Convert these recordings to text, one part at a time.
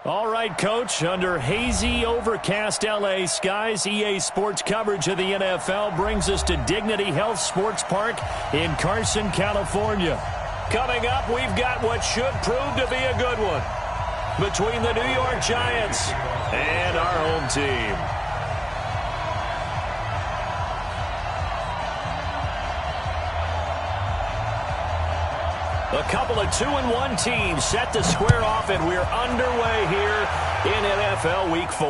All right, Coach, under hazy, overcast L.A. skies, EA Sports coverage of the NFL brings us to Dignity Health Sports Park in Carson, California. Coming up, we've got what should prove to be a good one between the New York Giants and our home team. A couple of 2-1 teams set to square off, and we're underway here in NFL Week 4.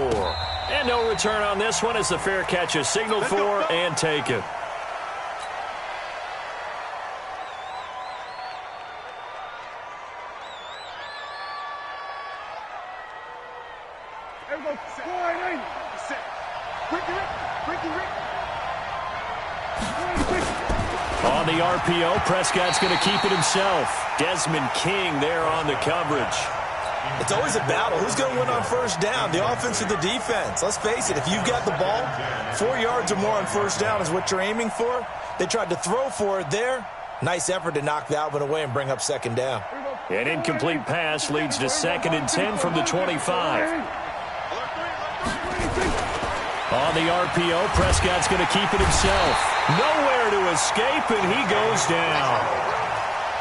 And no return on this one as the fair catch is signaled for and taken. On the RPO, Prescott's going to keep it himself. Desmond King there on the coverage. It's always a battle. Who's going to win on first down, the offense or the defense? Let's face it, if you've got the ball, 4 yards or more on first down is what you're aiming for. They tried to throw for it there. Nice effort to knock that one away and bring up second down. An incomplete pass leads to 2nd and 10 from the 25. On the RPO, Prescott's going to keep it himself. Nowhere to escape, and he goes down.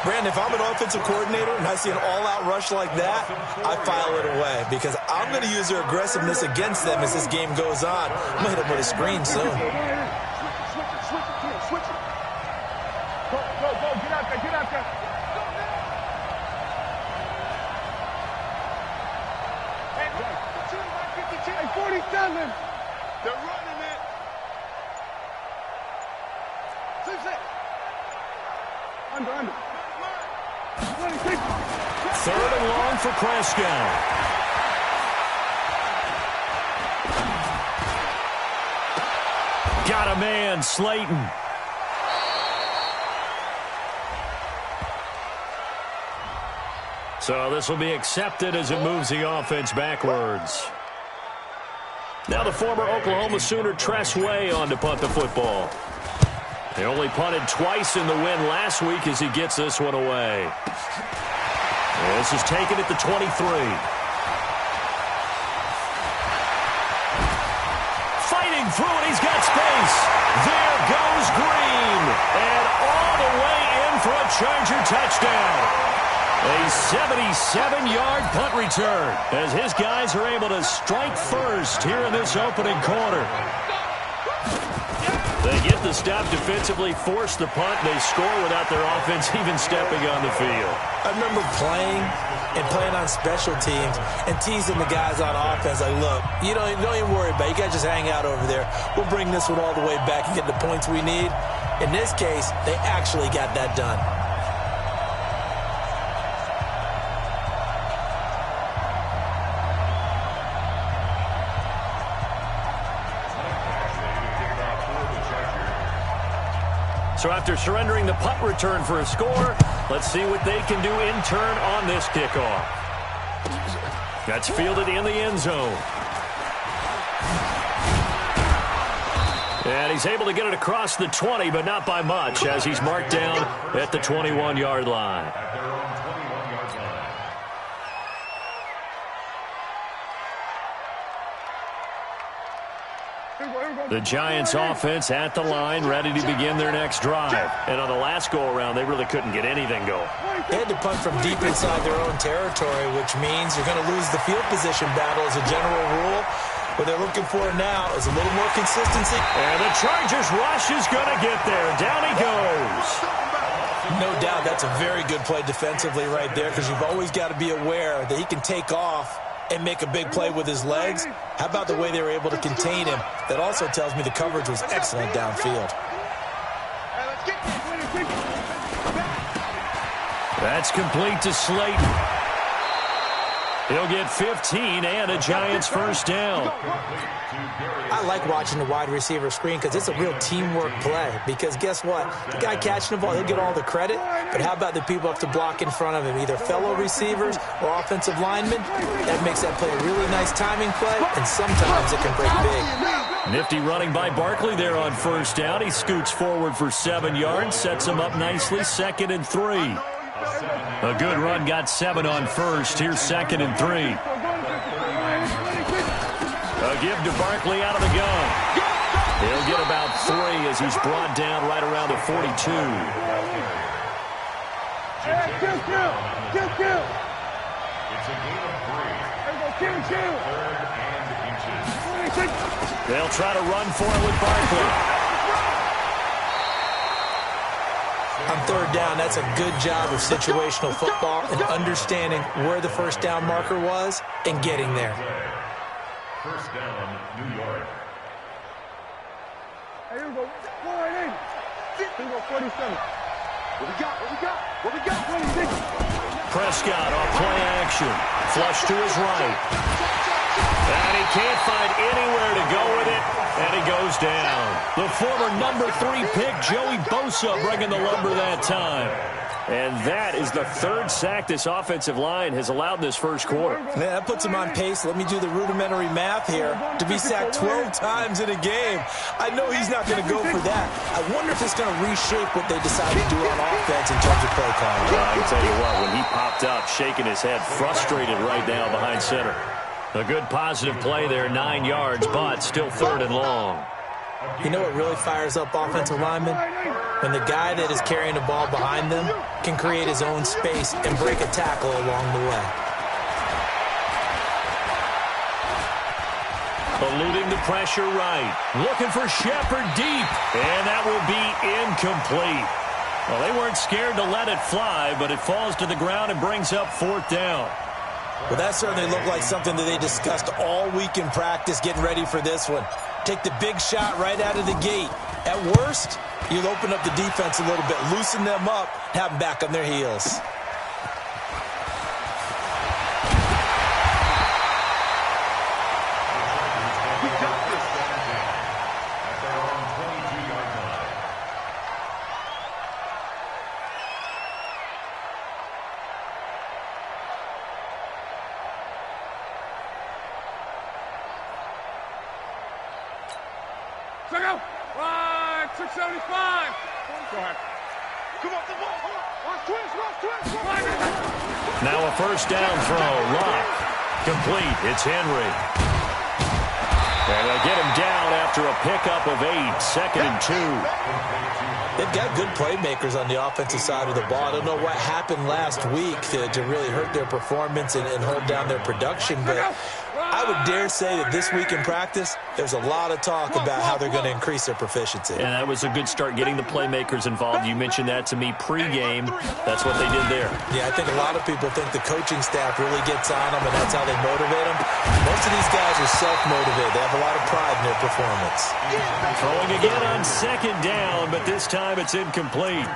Brandon, if I'm an offensive coordinator and I see an all-out rush like that, I file it away because I'm going to use their aggressiveness against them as this game goes on. I'm going to hit them with a screen soon. Switch it. Go, get out there. 47. They're running it. 6. Under. 3rd and long for Prescott. Got a man, Slayton. So this will be accepted as it moves the offense backwards. Now the former Oklahoma Sooner Tress Way on to punt the football. They only punted twice in the win last week as he gets this one away. This is taken at the 23. Fighting through it, he's got space. There goes Green. And all the way in for a Charger touchdown. A 77-yard punt return as his guys are able to strike first here in this opening quarter. They get the stop defensively, force the punt, and they score without their offense even stepping on the field. I remember playing on special teams and teasing the guys on offense like, look, you don't even worry about it. You guys just hang out over there. We'll bring this one all the way back and get the points we need. In this case, they actually got that done. So after surrendering the punt return for a score, let's see what they can do in turn on this kickoff. That's fielded in the end zone. And he's able to get it across the 20, but not by much, as he's marked down at the 21-yard line. The Giants offense at the line, ready to begin their next drive. And on the last go-around, they really couldn't get anything going. They had to punt from deep inside their own territory, which means you're going to lose the field position battle as a general rule. What they're looking for now is a little more consistency. And the Chargers rush is going to get there. Down he goes. No doubt that's a very good play defensively right there because you've always got to be aware that he can take off and make a big play with his legs. How about the way they were able to contain him? That also tells me the coverage was excellent downfield. That's complete to Slayton. He'll get 15 and a Giants first down. I like watching the wide receiver screen because it's a real teamwork play. Because guess what? The guy catching the ball, he'll get all the credit. But how about the people up to block in front of him, either fellow receivers or offensive linemen? That makes that play a really nice timing play, and sometimes it can break big. Nifty running by Barkley there on first down. He scoots forward for 7 yards, sets him up nicely, 2nd and 3. A good run got 7 on first. Here's 2nd and 3. A give to Barkley out of the gun. He'll get about 3 as he's brought down right around the 42. Kill. It's a game of 3. Kill. They'll try to run for it with Barkley. On third down, that's a good job of situational football and understanding where the first down marker was and getting there. First down, New York. Hey, here we go. 47. What we got? 26. Prescott off play action. Flush to his right. And he can't find anywhere to go with it, and he goes down. The former number 3 pick, Joey Bosa, bringing the lumber that time. And that is the 3rd sack this offensive line has allowed this first quarter. Man, that puts him on pace. Let me do the rudimentary math here. To be sacked 12 times in a game, I know he's not going to go for that. I wonder if it's going to reshape what they decide to do on offense in terms of play calling. Well, I can tell you what, when he popped up, shaking his head, frustrated right now behind center. A good positive play there, 9 yards, but still 3rd and long. You know what really fires up offensive linemen? When the guy that is carrying the ball behind them can create his own space and break a tackle along the way. Eluding the pressure right. Looking for Shepard deep. And that will be incomplete. Well, they weren't scared to let it fly, but it falls to the ground and brings up 4th down. Well, that certainly looked like something that they discussed all week in practice getting ready for this one. Take the big shot right out of the gate. At worst, you'll open up the defense a little bit, loosen them up, have them back on their heels. Check out. 675. Go ahead. Come on. Watch twist. Now a first down throw. Lock. Complete. It's Henry. And they'll get him down after a pickup of 8. 2nd and 2. They've got good playmakers on the offensive side of the ball. I don't know what happened last week to really hurt their performance and hold down their production, but I would dare say that this week in practice, there's a lot of talk about how they're going to increase their proficiency. And that was a good start getting the playmakers involved. You mentioned that to me pregame. That's what they did there. Yeah, I think a lot of people think the coaching staff really gets on them, and that's how they motivate them. Most of these guys are self-motivated. They have a lot of pride in their performance. Throwing again on 2nd down, but this time it's incomplete.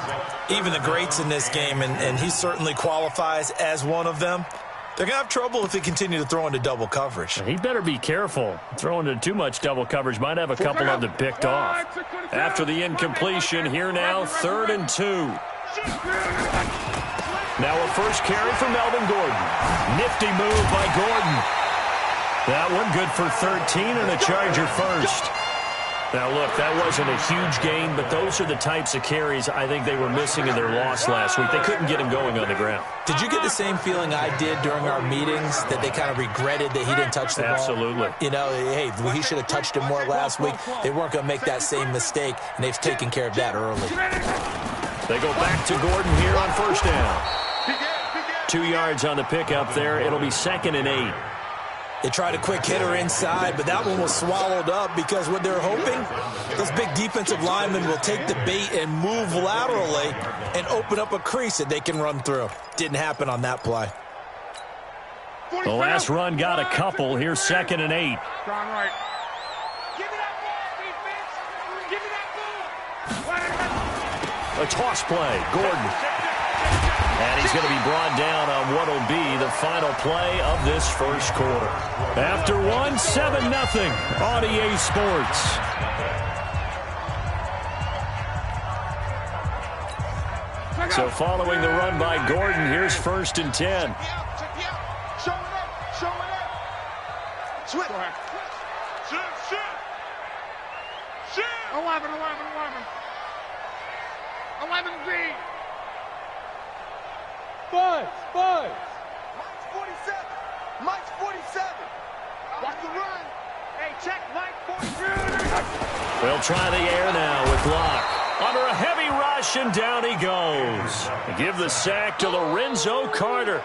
Even the greats in this game, and he certainly qualifies as one of them, they're going to have trouble if they continue to throw into double coverage. He better be careful. Throwing into too much double coverage might have a couple of them picked off. After the incompletion, here now, 3rd and 2. Now a first carry for Melvin Gordon. Nifty move by Gordon. That one good for 13 and a Charger first. Now, look, that wasn't a huge gain, but those are the types of carries I think they were missing in their loss last week. They couldn't get him going on the ground. Did you get the same feeling I did during our meetings, that they kind of regretted that he didn't touch the ball? Absolutely. You know, hey, he should have touched him more last week. They weren't going to make that same mistake, and they've taken care of that early. They go back to Gordon here on first down. 2 yards on the pickup there. It'll be 2nd and 8. They tried a quick hitter inside, but that one was swallowed up because what they're hoping, those big defensive linemen will take the bait and move laterally and open up a crease that they can run through. Didn't happen on that play. The last run got a couple. Here's 2nd and 8. John Wright. Give me that ball, defense. Give me that ball. A toss play. Gordon. And he's going to be brought down on what will be the final play of this first quarter. After one, 7-0 on EA Sports. So following the run by Gordon, here's 1st and 10. Show it up. Switch. Go ahead. Shoot. 11. 11Z. Buzz. Mike's 47. Watch the run. Hey, check, Mike. 40. They'll try the air now with Locke. Under a heavy rush, and down he goes. Give the sack to Lorenzo Carter.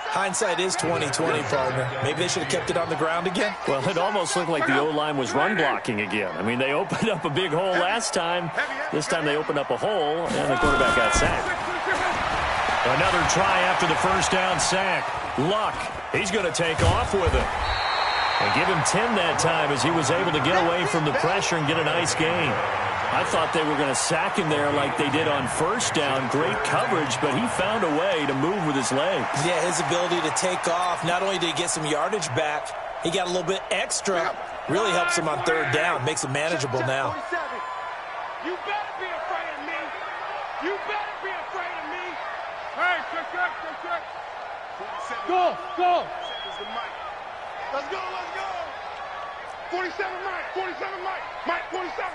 Hindsight is 20/20, partner. Maybe they should have kept it on the ground again. Well, it almost looked like the O-line was run blocking again. I mean, they opened up a big hole last time. This time they opened up a hole, and the quarterback got sacked. Another try after the first down sack. Luck, he's going to take off with it. And give him 10 that time as he was able to get away from the pressure and get a nice gain. I thought they were going to sack him there like they did on first down. Great coverage, but he found a way to move with his legs. Yeah, his ability to take off, not only did he get some yardage back, he got a little bit extra. Really helps him on third down, makes it manageable now. You better be afraid of me. You better be afraid of me. Hey, check. Go. Let's go. 47, Mike. 47, Mike. Mike, 47.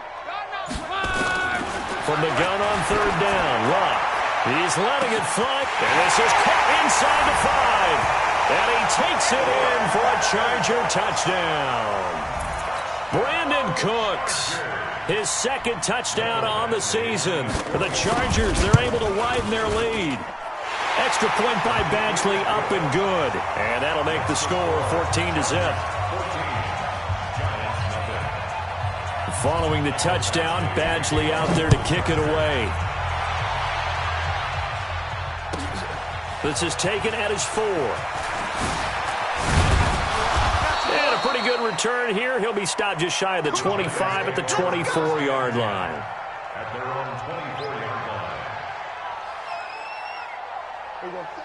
From the gun on third down, Rock. He's letting it fly. And this is caught inside the 5. And he takes it in for a Charger touchdown. Brandon Cooks, his second touchdown on the season. For the Chargers, they're able to widen their lead. Extra point by Badgley, up and good. And that'll make the score 14-0. Following the touchdown, Badgley out there to kick it away. This is taken at his 4. And a pretty good return here. He'll be stopped just shy of the 25 at the 24-yard line. At their own 24-yard line.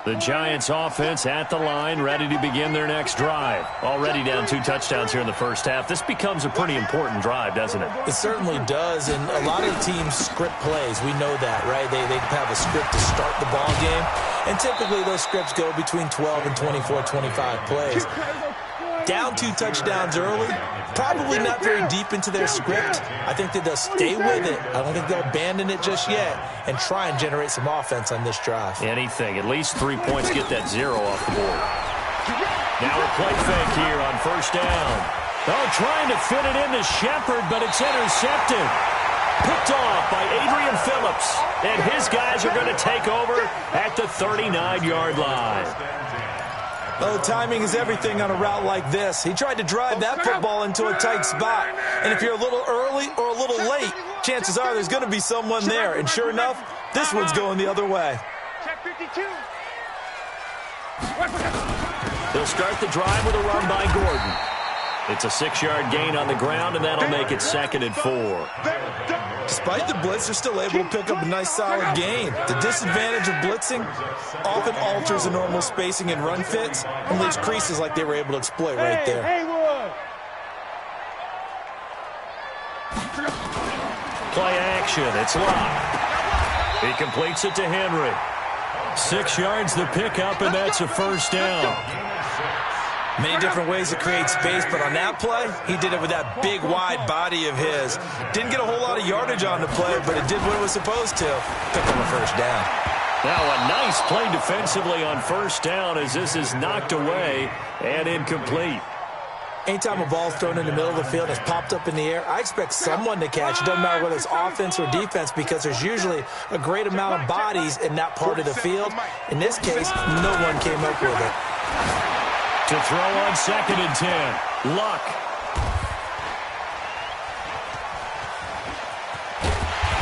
The Giants offense at the line, ready to begin their next drive. Already down 2 touchdowns here in the first half. This becomes a pretty important drive, doesn't it? It certainly does, and a lot of the teams script plays. We know that, right? They have a script to start the ball game, and typically those scripts go between 12 and 24, 25 plays. Down 2 touchdowns early, probably not very deep into their script. I think that they'll stay with it. I don't think they'll abandon it just yet and try and generate some offense on this drive. Anything. At least 3 points, get that 0 off the board. Now a play fake here on first down. Oh, trying to fit it into Shepard, but it's intercepted. Picked off by Adrian Phillips. And his guys are going to take over at the 39-yard line. Oh, timing is everything on a route like this. He tried to drive that football into a tight spot. And if you're a little early or a little late, chances are there's going to be someone there. And sure enough, this one's going the other way. Check 52. They'll start the drive with a run by Gordon. It's a 6-yard gain on the ground, and that'll make it 2nd and 4. Despite the blitz, they're still able to pick up a nice solid gain. The disadvantage of blitzing often alters the normal spacing and run fits and leaves creases like they were able to exploit right there. Play action. It's Locke. He completes it to Henry. 6 yards the pickup, and that's a first down. Many different ways to create space, but on that play, he did it with that big, wide body of his. Didn't get a whole lot of yardage on the play, but it did what it was supposed to. Pick on the first down. Now a nice play defensively on first down as this is knocked away and incomplete. Anytime a ball's thrown in the middle of the field and it's popped up in the air, I expect someone to catch. It doesn't matter whether it's offense or defense because there's usually a great amount of bodies in that part of the field. In this case, no one came up with it. To throw on 2nd and 10. Luck.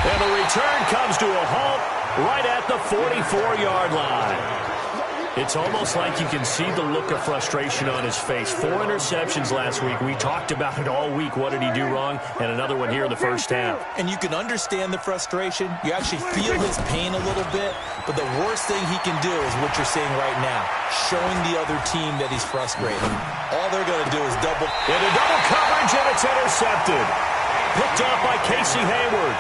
And the return comes to a halt right at the 44-yard line. It's almost like you can see the look of frustration on his face. 4 interceptions last week. We talked about it all week. What did he do wrong? And another one here in the first half. And you can understand the frustration. You actually feel his pain a little bit. But the worst thing he can do is what you're seeing right now, showing the other team that he's frustrated. All they're going to do is double. Into double coverage, and it's intercepted. Picked off by Casey Hayward.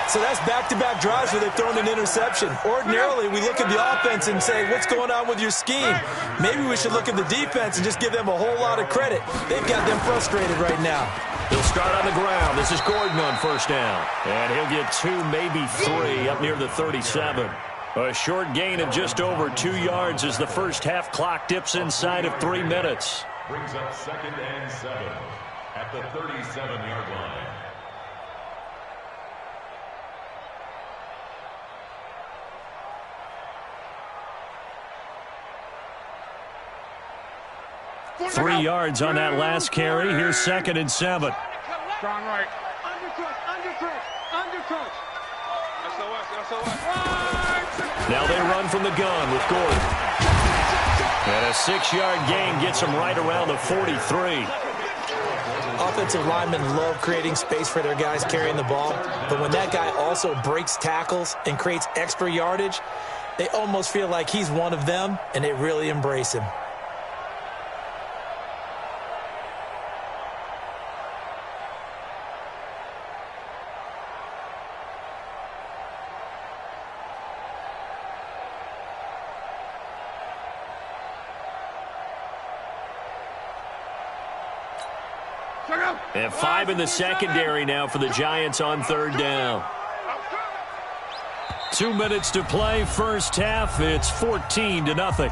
So that's back-to-back drives where they've thrown an interception. Ordinarily, we look at the offense and say, what's going on with your scheme? Maybe we should look at the defense and just give them a whole lot of credit. They've got them frustrated right now. He'll start on the ground. This is Gordon on first down. And he'll get 2, maybe 3 up near the 37. A short gain of just over 2 yards as the first half clock dips inside of 3 minutes. Brings up 2nd and 7. at the 37-yard line. Three yards on that last carry. Here's 2nd and 7. Strong right. Undercook. SOS. Now they run from the gun with Gordon. And a 6-yard gain gets them right around the 43. Offensive linemen love creating space for their guys carrying the ball, but when that guy also breaks tackles and creates extra yardage, they almost feel like he's one of them, and they really embrace him. And 5 in the secondary now for the Giants on 3rd down. 2 minutes to play, first half. It's 14-0.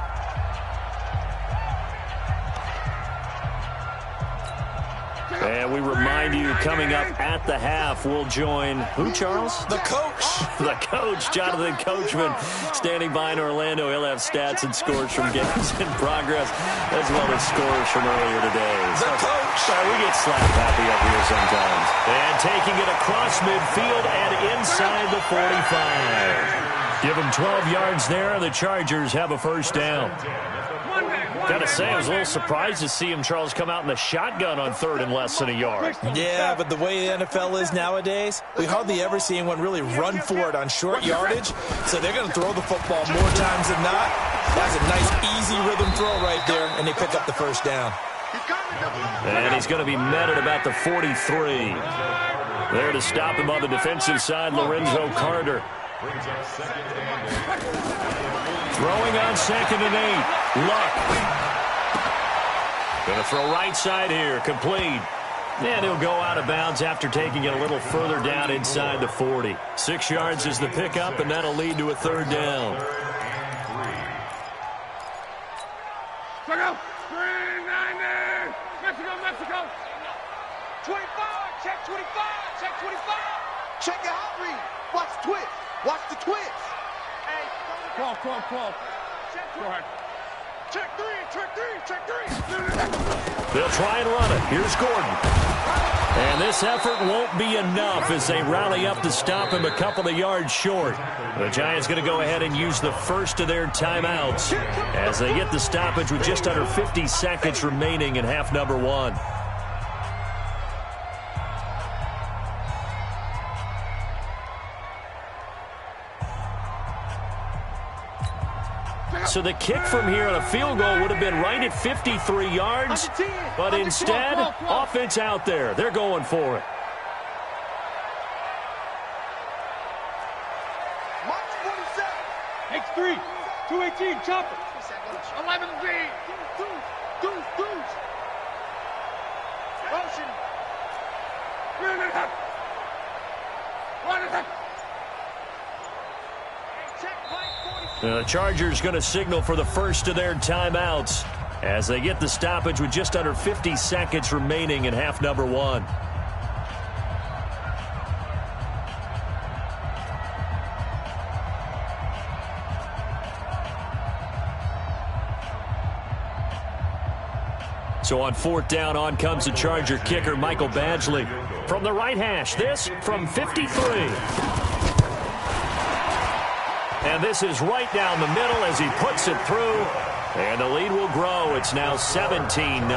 And we remind you, coming up at the half, we'll join who, Charles? The coach. The coach, Jonathan Coachman, standing by in Orlando. He'll have stats and scores from games in progress, as well as scores from earlier today. The coach. Sorry, we get slap happy up here sometimes. And taking it across midfield and inside the 45. Give them 12 yards there, and the Chargers have a first down. Gotta say, I was a little surprised to see him, Charles, come out in the shotgun on 3rd and less than a yard. Yeah, but the way the NFL is nowadays, we hardly ever see anyone really run for it on short yardage, so they're going to throw the football more times than not. That's a nice, easy rhythm throw right there, and they pick up the first down. And he's going to be met at about the 43. There to stop him on the defensive side, Lorenzo Carter. Throwing on 2nd and 8. Luck. Going to throw right side here. Complete. And he'll go out of bounds after taking it a little further down inside the 40. 6 yards is the pickup, and that'll lead to a 3rd down. Mexico. 25. Check 25. Check 25. Check your hot read. Watch the twist. Watch the twist. Hey, call. Go ahead. Check 3. They'll try and run it. Here's Gordon. And this effort won't be enough as they rally up to stop him a couple of yards short. The Giants going to go ahead and use the first of their timeouts as they get the stoppage with just under 50 seconds remaining in half number 1. So the kick from here on a field goal would have been right at 53 yards. But instead, offense out there. They're going for it. X3, 218, chopper. 11 Z. Deuce. Motion. Run it up. The Chargers going to signal for the first of their timeouts as they get the stoppage with just under 50 seconds remaining in half number 1. So on 4th down, on comes the Charger kicker, Michael Badgley. From the right hash, this from 53. And this is right down the middle as he puts it through. And the lead will grow. It's now 17-0.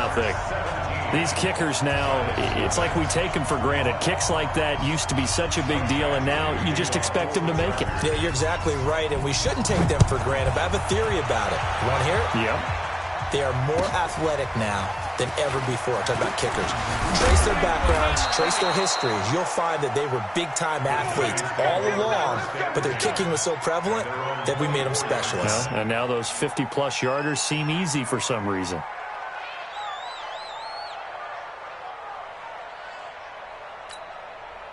These kickers now, it's like we take them for granted. Kicks like that used to be such a big deal, and now you just expect them to make it. Yeah, you're exactly right, and we shouldn't take them for granted. But I have a theory about it. You want to hear it? Yep. They are more athletic now than ever before. Talk about kickers. Trace their backgrounds, trace their histories. You'll find that they were big-time athletes all along, but their kicking was so prevalent that we made them specialists. Yeah, and now those 50-plus yarders seem easy for some reason.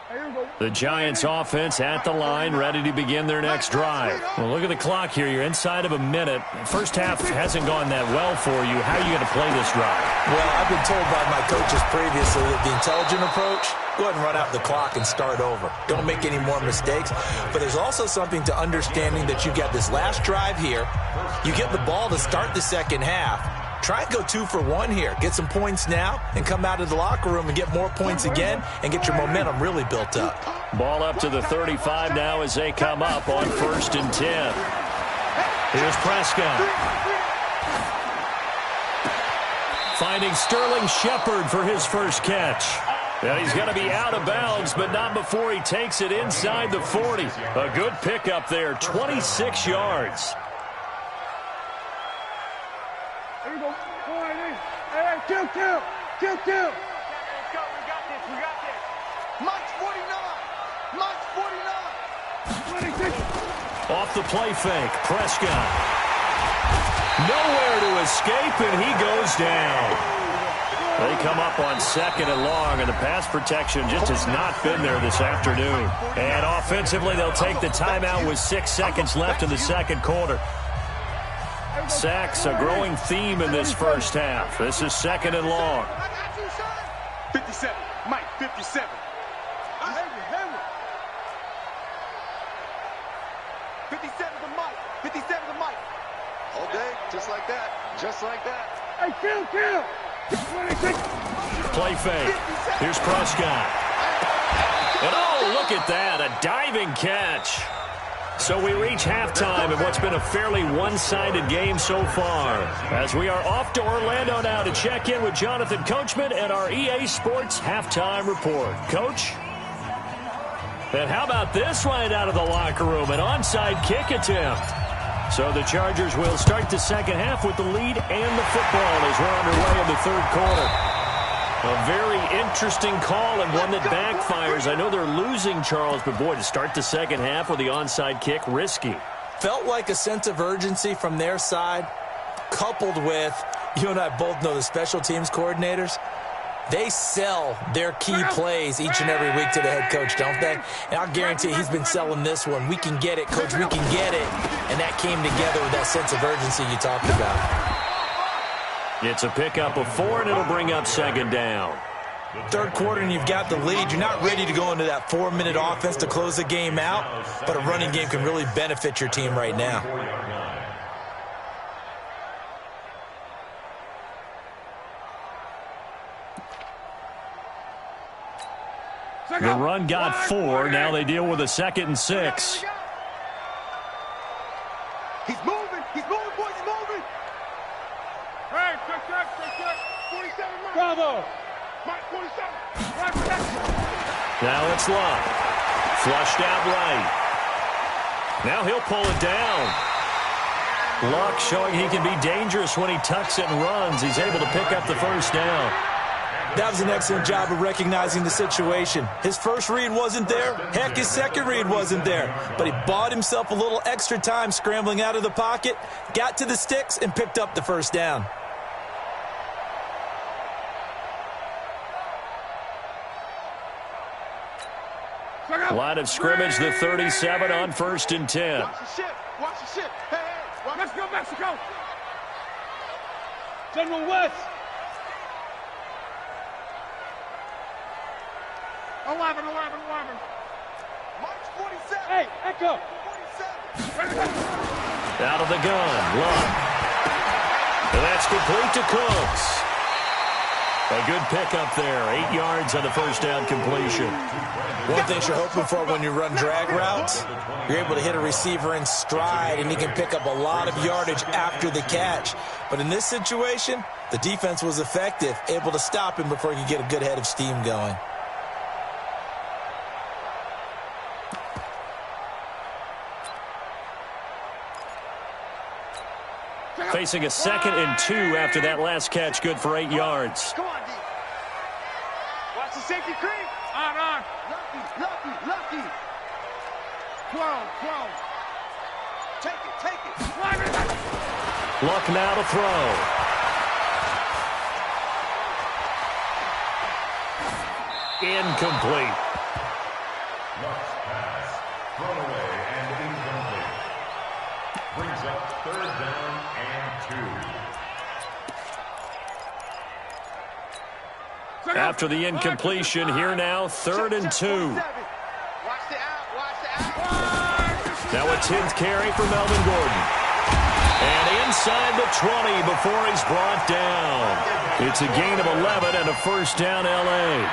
Here we go. The Giants offense at the line, ready to begin their next drive. Well, look at the clock here. You're inside of a minute. First half hasn't gone that well for you. How are you going to play this drive? Well, I've been told by my coaches previously that the intelligent approach, go ahead and run out the clock and start over. Don't make any more mistakes. But there's also something to understanding that you got this last drive here. You get the ball to start the second half. Try and go 2 for 1 here. Get some points now and come out of the locker room and get more points again and get your momentum really built up. Ball up to the 35 now as they come up on 1st and 10. Here's Prescott. Finding Sterling Shepard for his first catch. And he's going to be out of bounds, but not before he takes it inside the 40. A good pickup there, 26 yards. Here we go. All right, hey, kill. Let's go. We got this. Mike's 49. Mike's 49. 26. Off the play fake, Prescott. Nowhere to escape, and he goes down. They come up on 2nd and long, and the pass protection just has not been there this afternoon. And offensively, they'll take the timeout with 6 seconds left in the second quarter. Sacks, a growing theme in this first half. This is 2nd and long. 57. Mike, 57. 57 to Mike. 57 to Mike. All day, just like that. Just like that. Hey, kill. 26. Play fake. Here's Prescott. And oh, look at that. A diving catch. So we reach halftime in what's been a fairly one-sided game so far. As we are off to Orlando now to check in with Jonathan Coachman and our EA Sports Halftime Report. Coach? And how about this right out of the locker room? An onside kick attempt. So the Chargers will start the second half with the lead and the football as we're underway in the third quarter. A very interesting call and one that backfires. I know they're losing, Charles, but boy, to start the second half with the onside kick, risky. Felt like a sense of urgency from their side, coupled with, you and I both know the special teams coordinators, they sell their key plays each and every week to the head coach, don't they? And I'll guarantee he's been selling this one. We can get it, coach, we can get it. And that came together with that sense of urgency you talked about. It's a pickup of 4, and it'll bring up 2nd down. Third quarter, and you've got the lead. You're not ready to go into that 4-minute offense to close the game out, but a running game can really benefit your team right now. The run got 4. Now they deal with a 2nd and 6. He's moving, boys, he's moving. Hey, check. 47. Bravo. Mike, 47. Now it's Luck. Flushed out right. Now he'll pull it down. Luck showing he can be dangerous when he tucks it and runs. He's able to pick up the first down. That was an excellent job of recognizing the situation. His first read wasn't there. Heck, his second read wasn't there. But he bought himself a little extra time scrambling out of the pocket, got to the sticks, and picked up the first down. Line of scrimmage, the 37 on 1st and 10. Watch the ship. Hey, Let's go, Mexico. General West. 11. Mike's 47. Hey, Echo. 47. Out of the gun, Luck. And that's complete to Cooks. A good pickup there, 8 yards on the first down completion. One thing you're hoping for when you run drag routes, you're able to hit a receiver in stride, and he can pick up a lot of yardage after the catch. But in this situation, the defense was effective, able to stop him before he could get a good head of steam going. Facing a 2nd and 2 after that last catch, good for 8 yards. Come on, D. Watch the safety creep. On. Lucky. 12. Take it. Luck now to throw. Incomplete. After the incompletion, here now, 3rd and 2. Now a 10th carry for Melvin Gordon. And inside the 20 before he's brought down. It's a gain of 11 and a first down, L.A.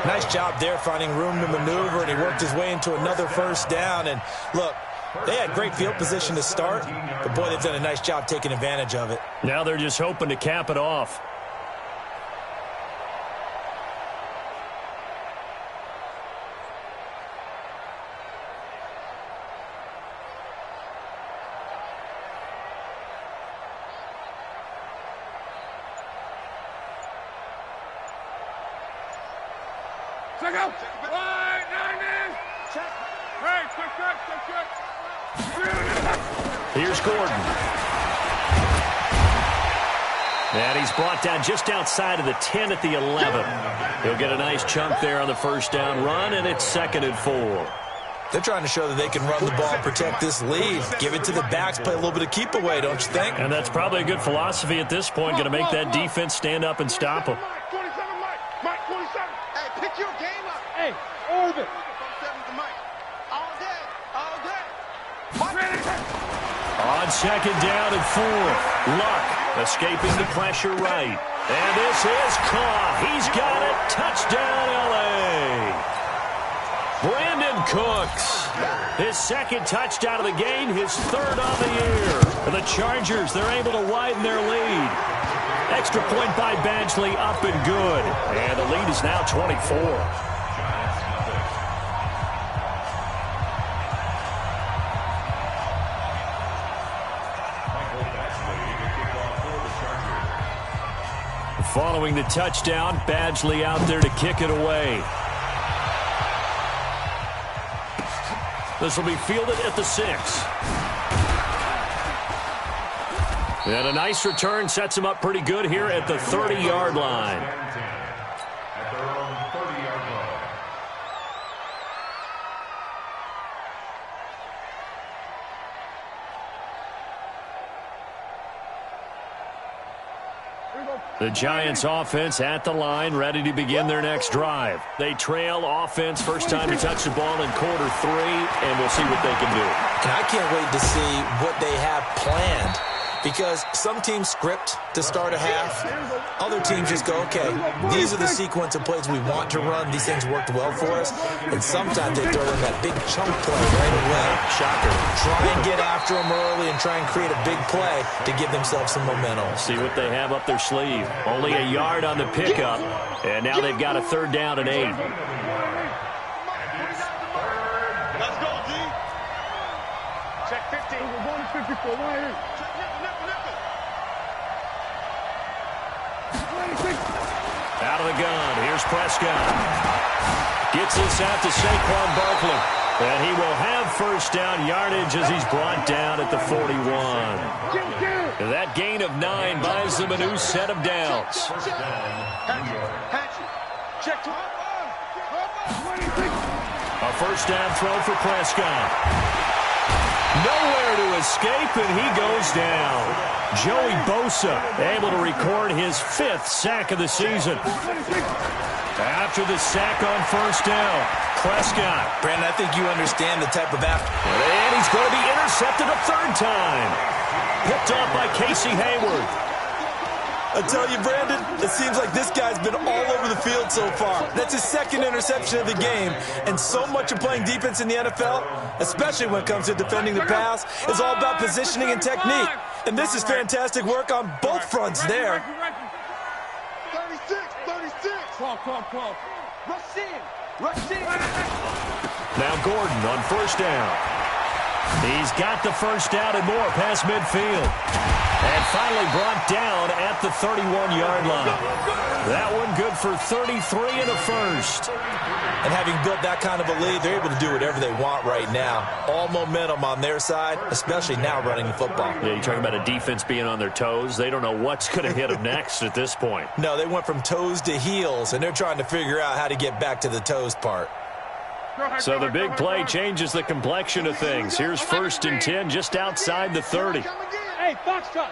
Nice job there finding room to maneuver, and he worked his way into another first down. And look, they had great field position to start, but boy, they've done a nice job taking advantage of it. Now they're just hoping to cap it off. Check out. Wide, 9 man. Check. Hey, check. Here's Gordon. And he's brought down just outside of the 10 at the 11. He'll get a nice chunk there on the first down run, and it's 2nd and 4. They're trying to show that they can run the ball and protect this lead. Give it to the backs, play a little bit of keep away, don't you think? And that's probably a good philosophy at this point. Going to make that defense stand up and stop them. Mike, 27. Hey, pick your game up. Hey, orbit. All day. On 2nd down and 4. Luck escaping the pressure right. And this is caught. He's got it. Touchdown, L.A. Brandon Cooks. His 2nd touchdown of the game, his 3rd on the year. And the Chargers, they're able to widen their lead. Extra point by Badgley, up and good. And the lead is now 24. Following the touchdown, Badgley out there to kick it away. This will be fielded at the 6. And a nice return sets him up pretty good here at the 30-yard line. At their own 30-yard line. The Giants offense at the line, ready to begin their next drive. They trail offense, first time to touch the ball in quarter 3, and we'll see what they can do. And I can't wait to see what they have planned, because some teams script to start a half. Other teams just go, okay, these are the sequence of plays we want to run. These things worked well for us. And sometimes they throw in that big chunk play right away. Shocker. Try and get after them early and try and create a big play to give themselves some momentum. See what they have up their sleeve. Only a yard on the pickup, and now they've got a 3rd down and 8. Let's go, D. Check 15. We're going to 54. Right here. Out of the gun. Here's Prescott. Gets this out to Saquon Barkley. And he will have first down yardage as he's brought down at the 41. That gain of 9 buys them a new set of downs. Check 2. A first down throw for Prescott. Nowhere to escape, and he goes down. Joey Bosa able to record his 5th sack of the season. After the sack on first down, Prescott. Brandon, I think you understand the type of after. And he's going to be intercepted a 3rd time. Picked off by Casey Hayward. I tell you, Brandon, it seems like this guy's been all over the field so far. That's his 2nd interception of the game. And so much of playing defense in the NFL, especially when it comes to defending the pass, is all about positioning and technique. And this is fantastic work on both fronts there. 36. 12. Rush in. Now Gordon on first down. He's got the first down and more past midfield. And finally brought down at the 31-yard line. That one good for 33 and a first. And having built that kind of a lead, they're able to do whatever they want right now. All momentum on their side, especially now running the football. Yeah, you're talking about a defense being on their toes. They don't know what's going to hit them next at this point. No, they went from toes to heels, and they're trying to figure out how to get back to the toes part. So the big play changes the complexion of things. Here's 1st and 10 just outside the 30. Hey, box drop.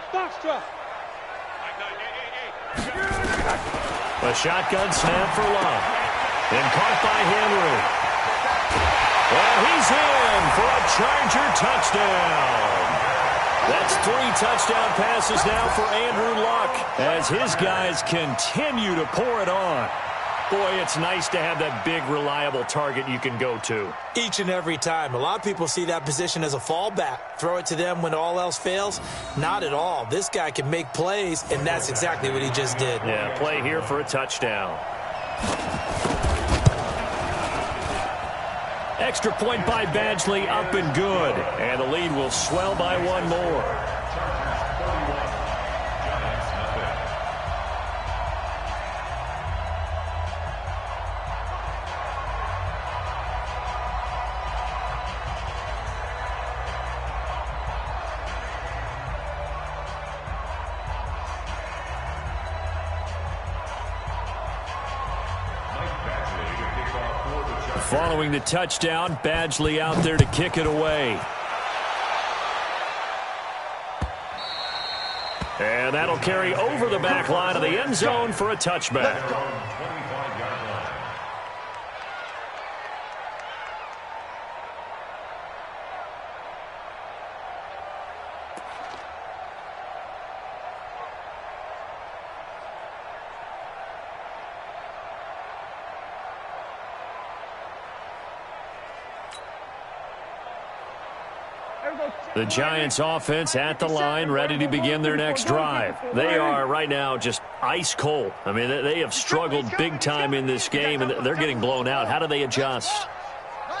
A shotgun snap for Love. And caught by Henry. And he's in for a Charger touchdown. That's 3 touchdown passes now for Andrew Luck as his guys continue to pour it on. Boy, it's nice to have that big, reliable target you can go to. Each and every time. A lot of people see that position as a fallback. Throw it to them when all else fails. Not at all. This guy can make plays, and that's exactly what he just did. Yeah, play here for a touchdown. Extra point by Badgley, up and good. And the lead will swell by 1 more. Following the touchdown, Badgley out there to kick it away. And that'll carry over the back line of the end zone for a touchback. The Giants offense at the line, ready to begin their next drive. They are right now just ice cold. I mean, they have struggled big time in this game, and they're getting blown out. How do they adjust?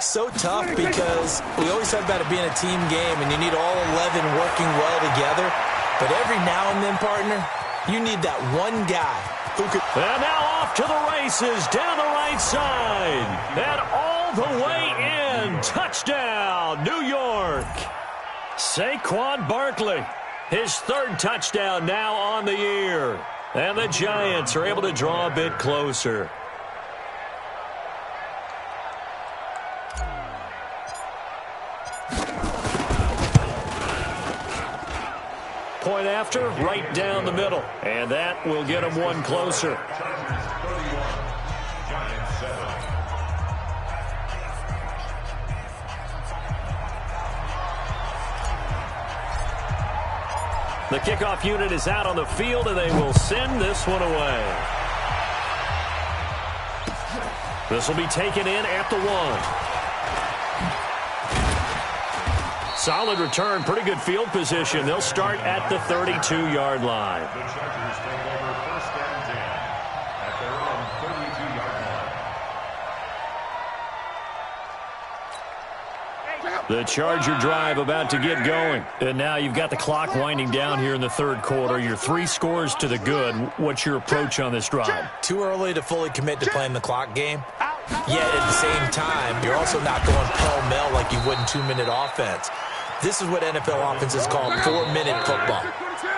So tough because we always talk about it being a team game, and you need all 11 working well together. But every now and then, partner, you need that one guy who could... And now off to the races down the right side. And all the way in. Touchdown, New York. Saquon Barkley, his 3rd touchdown now on the year. And the Giants are able to draw a bit closer. Point after, right down the middle. And that will get them 1 closer. The kickoff unit is out on the field, and they will send this one away. This will be taken in at the 1. Solid return, pretty good field position. They'll start at the 32-yard line. The Chargers take over 1st and 10 at their own 32-yard line. The Charger drive about to get going. And now you've got the clock winding down here in the 3rd quarter. You're 3 scores to the good. What's your approach on this drive? Too early to fully commit to playing the clock game. Yet at the same time, you're also not going pell-mell like you would in 2-minute offense. This is what NFL offenses call 4-minute football.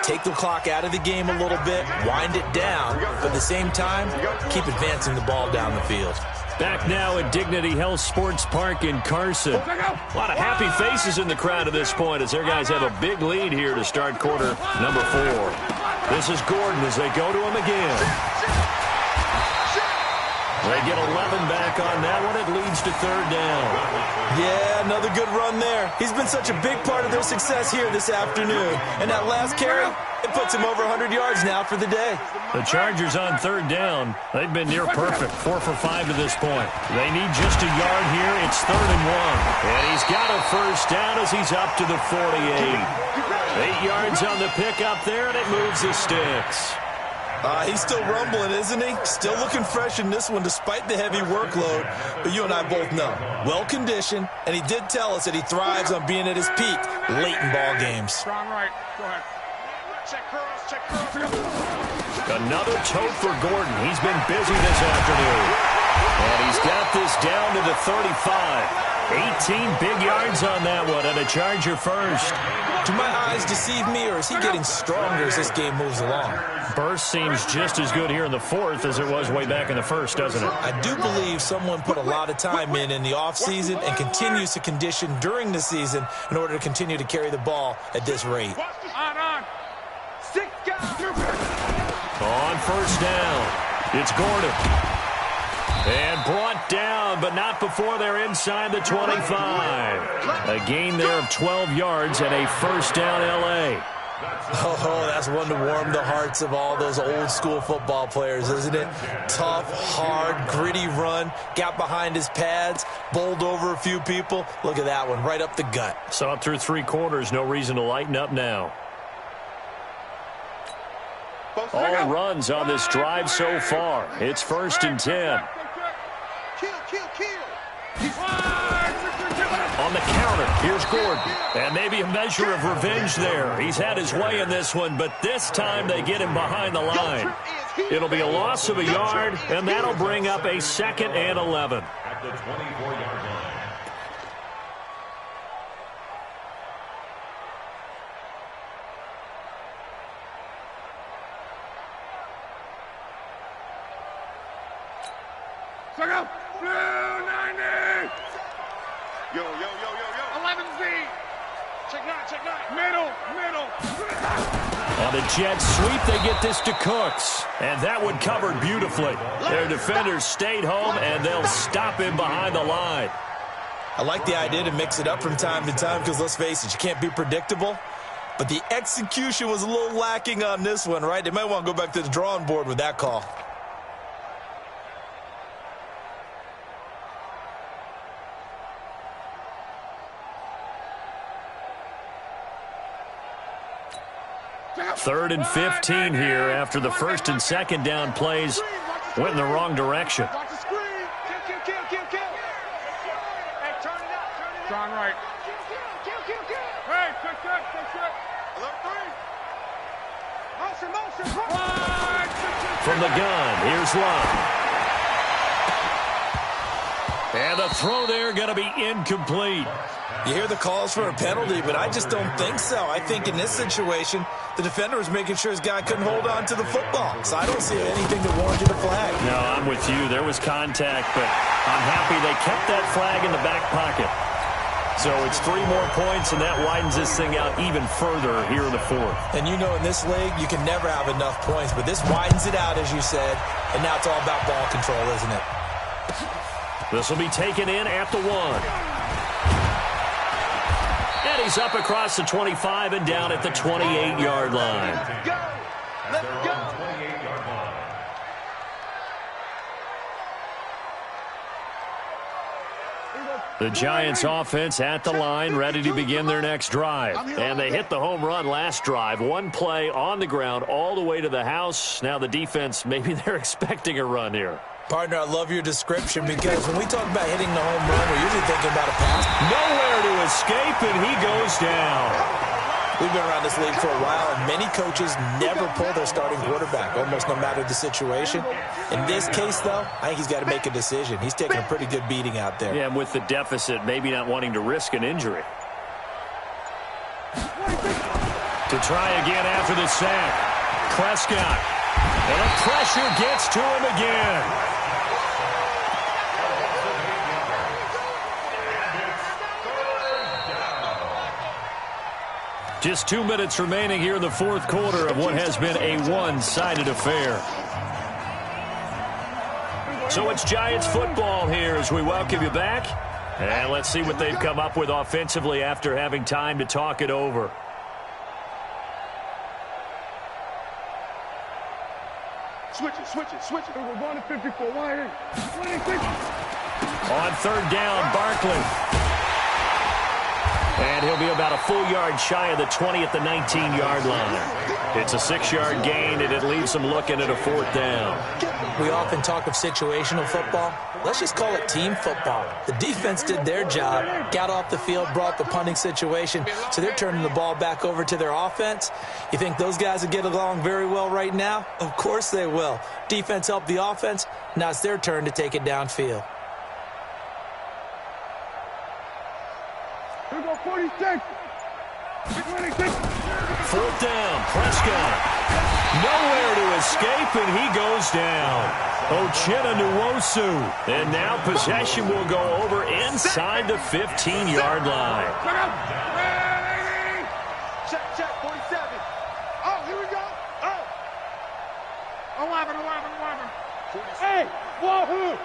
Take the clock out of the game a little bit, wind it down, but at the same time, keep advancing the ball down the field. Back now at Dignity Health Sports Park in Carson. A lot of happy faces in the crowd at this point as their guys have a big lead here to start quarter number 4. This is Gordon as they go to him again. They get 11 back on that one. It leads to 3rd down. Yeah, another good run there. He's been such a big part of their success here this afternoon. And that last carry, it puts him over 100 yards now for the day. The Chargers on 3rd down. They've been near perfect, 4 for 5 to this point. They need just a yard here. It's 3rd and 1. And he's got a 1st down as he's up to the 48. 8 yards on the pickup there, and it moves the sticks. He's still rumbling, isn't he? Still looking fresh in this one despite the heavy workload. But you and I both know, well-conditioned, and he did tell us that he thrives on being at his peak late in ball games. Strong right. Go ahead. Check curls, check curls. Another tote for Gordon. He's been busy this afternoon. And he's got this down to the 35. 18 big yards on that one, and a Charger 1st. Do my eyes deceive me, or is he getting stronger as this game moves along? Burst seems just as good here in the 4th as it was way back in the 1st, doesn't it? I do believe someone put a lot of time in the offseason and continues to condition during the season in order to continue to carry the ball at this rate. On. 6 guys. On On first down, it's Gordon. And brought down, but not before they're inside the 25. A gain there of 12 yards and a first down, L.A. Oh, that's one to warm the hearts of all those old-school football players, isn't it? Tough, hard, gritty run, got behind his pads, bowled over a few people. Look at that one, right up the gut. Saw it through 3 quarters, no reason to lighten up now. All runs on this drive so far. It's first and 10. On the counter, here's Gordon. And maybe a measure of revenge there. He's had his way in this one, but this time they get him behind the line. It'll be a loss of a yard, and that'll bring up a 2nd and 11. At the 24-yard line. Check out. Blue 90. Yo. 11Z. Check 9. Middle. On the jet sweep, they get this to Cooks. And that one covered beautifully. Their defenders stayed home, and they'll stop him behind the line. I like the idea to mix it up from time to time because, let's face it, you can't be predictable. But the execution was a little lacking on this one, right? They might want to go back to the drawing board with that call. Third and 15 here after the first and second down plays went in the wrong direction. Watch the screen. Kill. Hey, turn it up. Strong right. Kill. Hey, check. Alert 3. Motion. From the gun, here's Love. And the throw there going to be incomplete. You hear the calls for a penalty, but I just don't think so. I think in this situation, the defender was making sure his guy couldn't hold on to the football. So I don't see anything that warranted a flag. No, I'm with you. There was contact, but I'm happy they kept that flag in the back pocket. So it's 3 more points, and that widens this thing out even further here in the 4th. And you know in this league, you can never have enough points, but this widens it out, as you said, and now it's all about ball control, isn't it? This will be taken in at the 1. And he's up across the 25 and down at the 28-yard line. Let's go. The Giants offense at the line, ready to begin their next drive. And they hit the home run last drive. 1 play on the ground all the way to the house. Now the defense, maybe they're expecting a run here. Partner, I love your description because when we talk about hitting the home run, we're usually thinking about a pass. Nowhere to escape, and he goes down. We've been around this league for a while, and many coaches never pull their starting quarterback, almost no matter the situation. In this case, though, I think he's got to make a decision. He's taking a pretty good beating out there. Yeah, and with the deficit, maybe not wanting to risk an injury. To try again after the sack. Prescott. And the pressure gets to him again. Just 2 minutes remaining here in the 4th quarter of what has been a one-sided affair. So it's Giants football here as we welcome you back. And let's see what they've come up with offensively after having time to talk it over. Switch it. We're going to 54. 26. On 3rd down, Barkley. And he'll be about a full yard shy of the 20 at the 19-yard line. It's a 6-yard gain, and it leaves them looking at a 4th down. We often talk of situational football. Let's just call it team football. The defense did their job, got off the field, brought the punting situation, so they're turning the ball back over to their offense. You think those guys will get along very well right now? Of course they will. Defense helped the offense. Now it's their turn to take it downfield. Here we go, 46. 26. 4th down, Prescott. Nowhere to escape, and he goes down. Uchenna Nwosu. And now possession will go over inside the 15-yard line. Check, 47. Oh, here we go. Oh, 11. Hey, wahoo!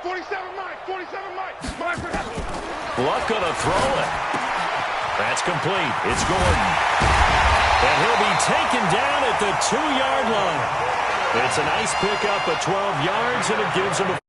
47 Mike. Luck gonna throw it. That's complete. It's Gordon. And he'll be taken down at the 2-yard line. It's a nice pickup of 12 yards, and it gives him a